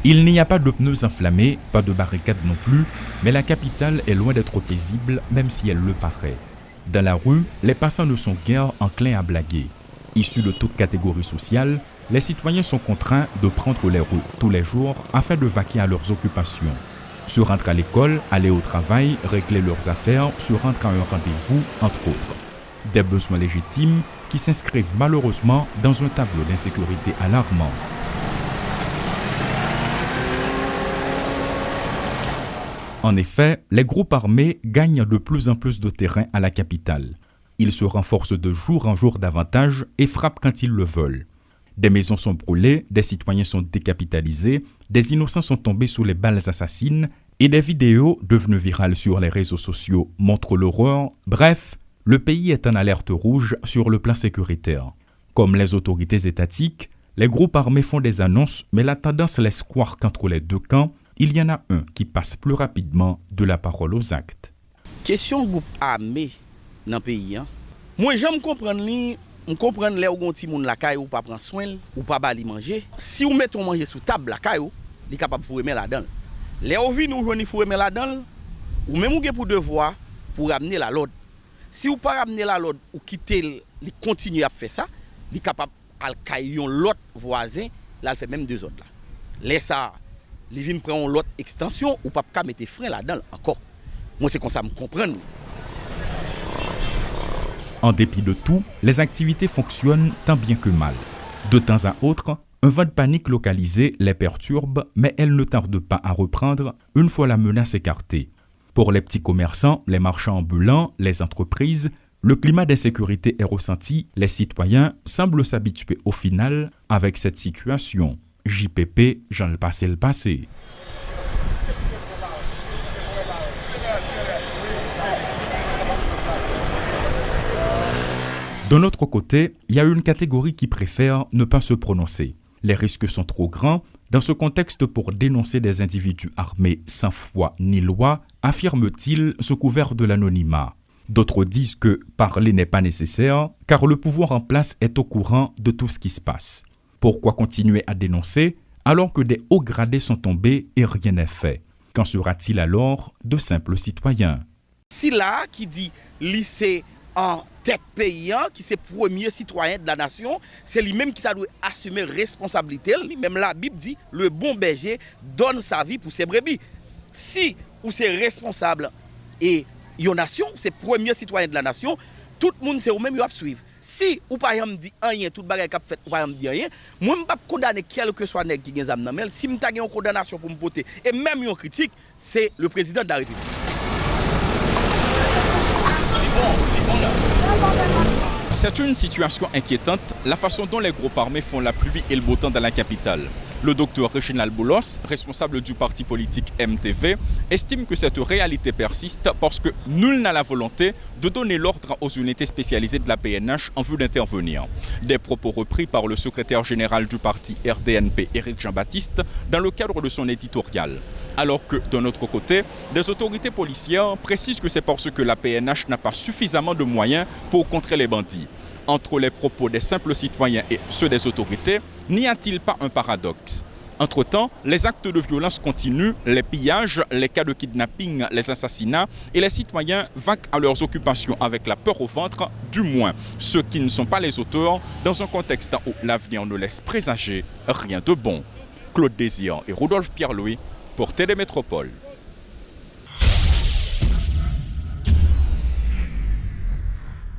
Il n'y a pas de pneus enflammés, pas de barricades non plus, mais la capitale est loin d'être paisible, même si elle le paraît. Dans la rue, les passants ne sont guère enclins à blaguer. Issus de toute catégorie sociale, les citoyens sont contraints de prendre les rues tous les jours afin de vaquer à leurs occupations. Se rendre à l'école, aller au travail, régler leurs affaires, se rendre à un rendez-vous, entre autres. Des besoins légitimes qui s'inscrivent malheureusement dans un tableau d'insécurité alarmant. En effet, les groupes armés gagnent de plus en plus de terrain à la capitale. Ils se renforcent de jour en jour davantage et frappent quand ils le veulent. Des maisons sont brûlées, des citoyens sont décapitalisés, des innocents sont tombés sous les balles assassines et des vidéos devenues virales sur les réseaux sociaux montrent l'horreur. Bref, le pays est en alerte rouge sur le plan sécuritaire. Comme les autorités étatiques, les groupes armés font des annonces, mais la tendance laisse croire qu'entre les deux camps, il y en a un qui passe plus rapidement de la parole aux actes. Question groupe armé dans le pays. Moi, j'aime comprendre les ou gonti moun la caille ou pas prendre soin ou pas bali manger. Si vous mettez manger sous table la caille, il est capable de vous remettre là-dedans. Les ou vin nous joindre vous remettre là-dedans ou même vous pour devoir pour ramener la l'autre. Si vous pas ramener la l'autre ou quitter il continue à faire ça, il est capable à caille l'autre voisin, là il fait même deux autres là. Laisse ça les vins prend l'autre extension ou pas mettre frein là-dedans encore. Moi c'est comme ça me comprendre. En dépit de tout, les activités fonctionnent tant bien que mal. De temps à autre, un vent de panique localisé les perturbe, mais elles ne tardent pas à reprendre une fois la menace écartée. Pour les petits commerçants, les marchands ambulants, les entreprises, le climat d'insécurité est ressenti. Les citoyens semblent s'habituer au final avec cette situation. JPP, j'en le passé. De notre côté, il y a une catégorie qui préfère ne pas se prononcer. Les risques sont trop grands. Dans ce contexte, pour dénoncer des individus armés sans foi ni loi, affirme-t-il sous couvert de l'anonymat. D'autres disent que parler n'est pas nécessaire, car le pouvoir en place est au courant de tout ce qui se passe. Pourquoi continuer à dénoncer alors que des hauts gradés sont tombés et rien n'est fait? Qu'en sera-t-il alors de simples citoyens? Si là qui dit lycée en tête paysan, qui c'est premier citoyen de la nation, c'est lui-même qui doit assumer responsabilité. Même la Bible dit le bon berger donne sa vie pour ses brebis. Si ou c'est responsable et une nation, c'est premier citoyen de la nation, tout le monde c'est ou même à suivre. Si ou par exemple dit rien, tout bagay k'ap fait ou par exemple dit rien, moi m'pas condamner quel que soit nèg qui gen zam nan mel, si m'ta gen une condamnation pour me porter et même une critique, c'est le président de la République. C'est une situation inquiétante, la façon dont les groupes armés font la pluie et le beau temps dans la capitale. Le docteur Reginald Boulos, responsable du parti politique MTV, estime que cette réalité persiste parce que nul n'a la volonté de donner l'ordre aux unités spécialisées de la PNH en vue d'intervenir. Des propos repris par le secrétaire général du parti RDNP, Éric Jean-Baptiste, dans le cadre de son éditorial. Alors que, d'un autre côté, des autorités policières précisent que c'est parce que la PNH n'a pas suffisamment de moyens pour contrer les bandits. Entre les propos des simples citoyens et ceux des autorités, n'y a-t-il pas un paradoxe? Entre-temps, les actes de violence continuent, les pillages, les cas de kidnapping, les assassinats et les citoyens vaquent à leurs occupations avec la peur au ventre, du moins ceux qui ne sont pas les auteurs, dans un contexte où l'avenir ne laisse présager rien de bon. Claude Désir et Rodolphe Pierre-Louis pour Télémétropole.